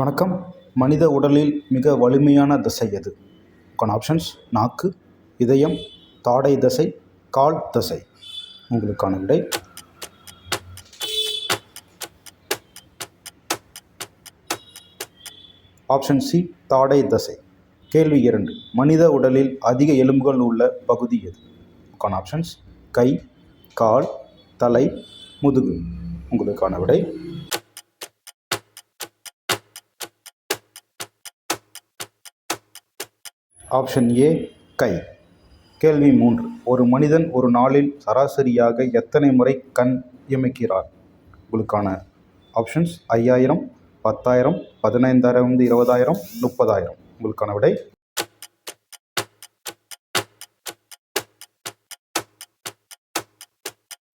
வணக்கம். மனித உடலில் மிக வலிமையான தசை எது? உங்களுக்கான ஆப்ஷன்ஸ்: நாக்கு, இதயம், தாடை தசை, கால் தசை. உங்களுக்கான விடை ஆப்ஷன் சி, தாடை தசை. கேள்வி 2: மனித உடலில் அதிக எலும்புகள் உள்ள பகுதி எது? உங்களுக்கான ஆப்ஷன்ஸ்: கை, கால், தலை, முதுகு. உங்களுக்கான விடை ஆப்ஷன் ஏ, கை. கேள்வி 3: ஒரு மனிதன் ஒரு நாளில் சராசரியாக எத்தனை முறை கண் இமைக்கிறார்? உங்களுக்கான ஆப்ஷன்ஸ்: 5000, 10,000, 15,000, 20,000, 30,000. உங்களுக்கான விடை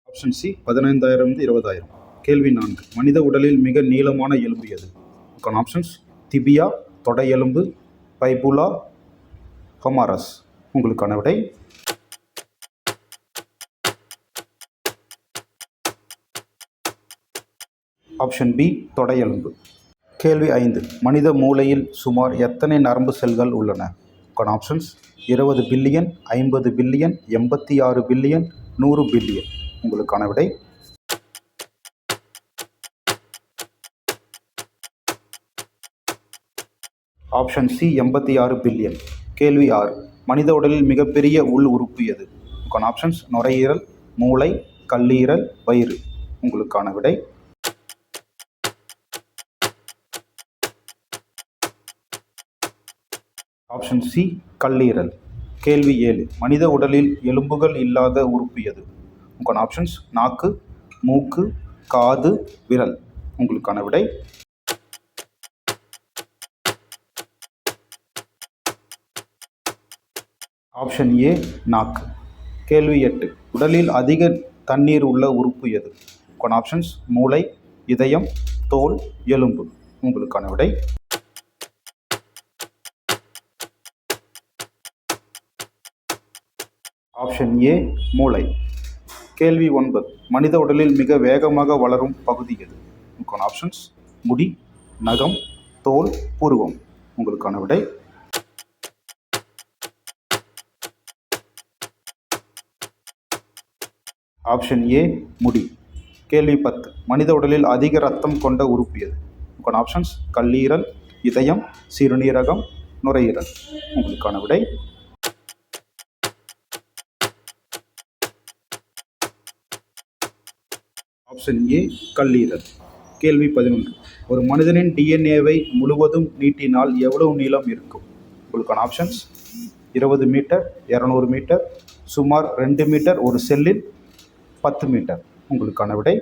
ஆப்ஷன் சி, 15,000, 20,000. கேள்வி 4: மனித உடலில் மிக நீளமான எலும்பு எது? உங்களுக்கான ஆப்ஷன்ஸ்: திபியா, தொடை எலும்பு, பைபுலா, ஹொமாரஸ். உங்களுக்கான விடை ஆப்ஷன் பி, தொடை எலும்பு. கேள்வி 5: மனித மூளையில் சுமார் எத்தனை நரம்பு செல்கள் உள்ளன? உங்களுக்கான options: 20 billion, 50 billion, 86 billion, 100 billion. உங்களுக்கான விடை ஆப்ஷன் சி, 86 பில்லியன். கேள்வி 6: மனித உடலில் மிகப்பெரிய உள் உறுப்பு எது? உங்களுக்கான ஆப்ஷன்ஸ்: நுரையீரல், மூளை, கல்லீரல், வயிறு. உங்களுக்கான விடை ஆப்ஷன் சி, கல்லீரல். கேள்வி 7: மனித உடலில் எலும்புகள் இல்லாத உறுப்பு எது? உங்களுக்கான ஆப்ஷன்ஸ்: நாக்கு, மூக்கு, காது, விரல். உங்களுக்கான விடை ஆப்ஷன் ஏ, நாக்கு. கேள்வி 8: உடலில் அதிக தண்ணீர் உள்ள உறுப்பு எது? உங்களுக்கான ஆப்ஷன்ஸ்: மூளை, இதயம், தோல், எலும்பு. உங்களுக்கான விடை ஆப்ஷன் ஏ, மூளை. கேள்வி 9: மனித உடலில் மிக வேகமாக வளரும் பகுதி எது? உங்களுக்கான ஆப்ஷன்ஸ்: முடி, நகம், தோல், புருவம். உங்களுக்கான விடை ஆப்ஷன் ஏ, முடி. கேள்வி 10: மனித உடலில் அதிக ரத்தம் கொண்ட உறுப்பு எது? உங்களுக்கான ஆப்ஷன்ஸ்: கல்லீரல், இதயம், சிறுநீரகம், நுரையீரல். உங்களுக்கான விடை ஆப்ஷன் ஏ, கல்லீரல். கேள்வி 11: ஒரு மனிதனின் டிஎன்ஏவை முழுவதும் நீட்டினால் எவ்வளவு நீளம் இருக்கும்? உங்களுக்கான ஆப்ஷன்ஸ்: 20 மீட்டர், 200 மீட்டர், சுமார் 2 மீட்டர் ஒரு செல்லில், 10 மீட்டர். உங்களுக்கான விடை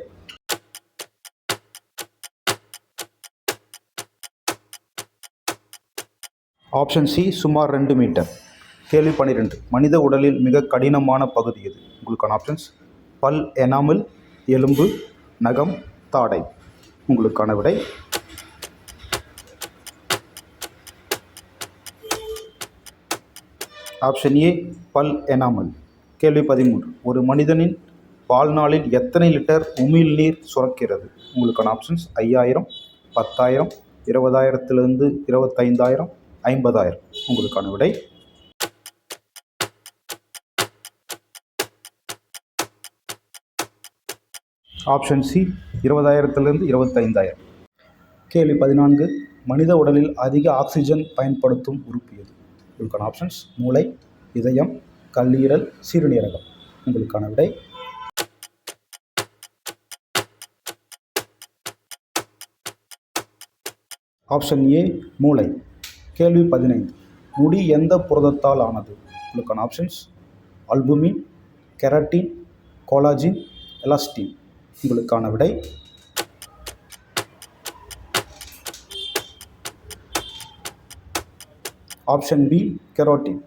ஆப்ஷன் சி, சுமார் 2 மீட்டர். கேள்வி 12: மனித உடலில் மிக கடினமான பகுதி எது? உங்களுக்கான ஆப்ஷன்ஸ்: பல், எனாமல், எலும்பு, நகம், தாடை. உங்களுக்கான விடை ஆப்ஷன் ஏ, பல், எனாமல். கேள்வி 13: ஒரு மனிதனின் வாழ்நாளில் எத்தனை லிட்டர் உமிழ்நீர் சுரக்கிறது? உங்களுக்கான ஆப்ஷன்ஸ்: 5000, 10,000, 20,000 25,000, 50,000. உங்களுக்கான விடை ஆப்ஷன் சி, 20,000 25,000. கேள்வி 14: மனித உடலில் அதிக ஆக்சிஜன் பயன்படுத்தும் உறுப்பு எது? உங்களுக்கான ஆப்ஷன்ஸ்: மூளை, இதயம், கல்லீரல், சிறுநீரகம். உங்களுக்கான விடை ஆப்ஷன் ஏ, மூளை. கேள்வி 15: முடி எந்த புரதத்தால் ஆனது? உங்களுக்கான ஆப்ஷன்ஸ்: அல்புமின், கெரட்டின், கோலாஜின், எலாஸ்டின். உங்களுக்கான விடை ஆப்ஷன் பி, கெரோட்டின்.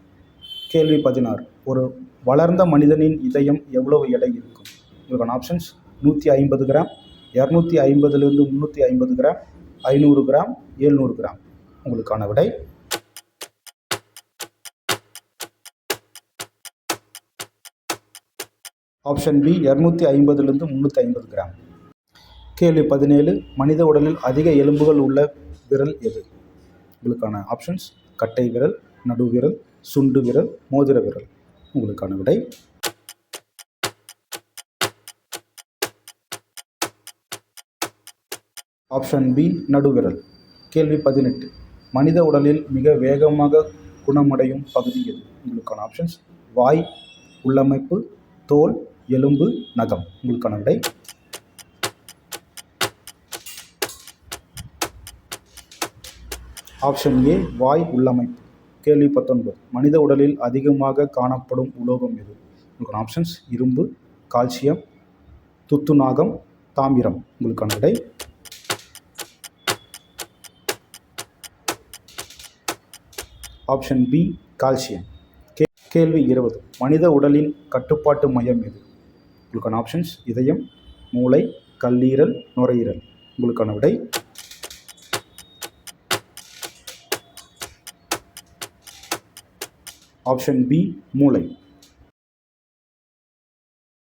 கேள்வி 16: ஒரு வளர்ந்த மனிதனின் இதயம் எவ்வளவு எடை இருக்கும்? உங்களுக்கான options: 150 gram, 250 350 gram, 500 gram, 700 gram. உங்களுக்கான விடை ஆப்ஷன் பி, 250 350 கிராம். கேள்வி 17: மனித உடலில் அதிக எலும்புகள் உள்ள விரல் எது? உங்களுக்கான ஆப்ஷன்ஸ்: கட்டை விரல், நடு விரல், சுண்டு விரல், மோதிர விரல். உங்களுக்கான விடை ஆப்ஷன் பி, நடுவிரல். கேள்வி 18. மனித உடலில் மிக வேகமாக குணமடையும் பகுதி எது? உங்களுக்கான ஆப்ஷன்ஸ்: வாய், உள்ளமைப்பு, தோல், எலும்பு, நகம். உங்களுக்கான விடை ஆப்ஷன் ஏ, வாய் உள்ளமைப்பு. கேள்வி 19. மனித உடலில் அதிகமாக காணப்படும் உலோகம் எது? உங்களுக்கான ஆப்ஷன்ஸ்: இரும்பு, கால்சியம், துத்துநாகம், தாமிரம். உங்களுக்கான விடை ஆப்ஷன் பி, கால்சியம். கேள்வி 20. மனித உடலின் கட்டுப்பாட்டு மையம் எது? உங்களுக்கான ஆப்ஷன்ஸ்: இதயம், மூளை, கல்லீரல், நுரையீரல். உங்களுக்கான விடை ஆப்ஷன் பி, மூளை.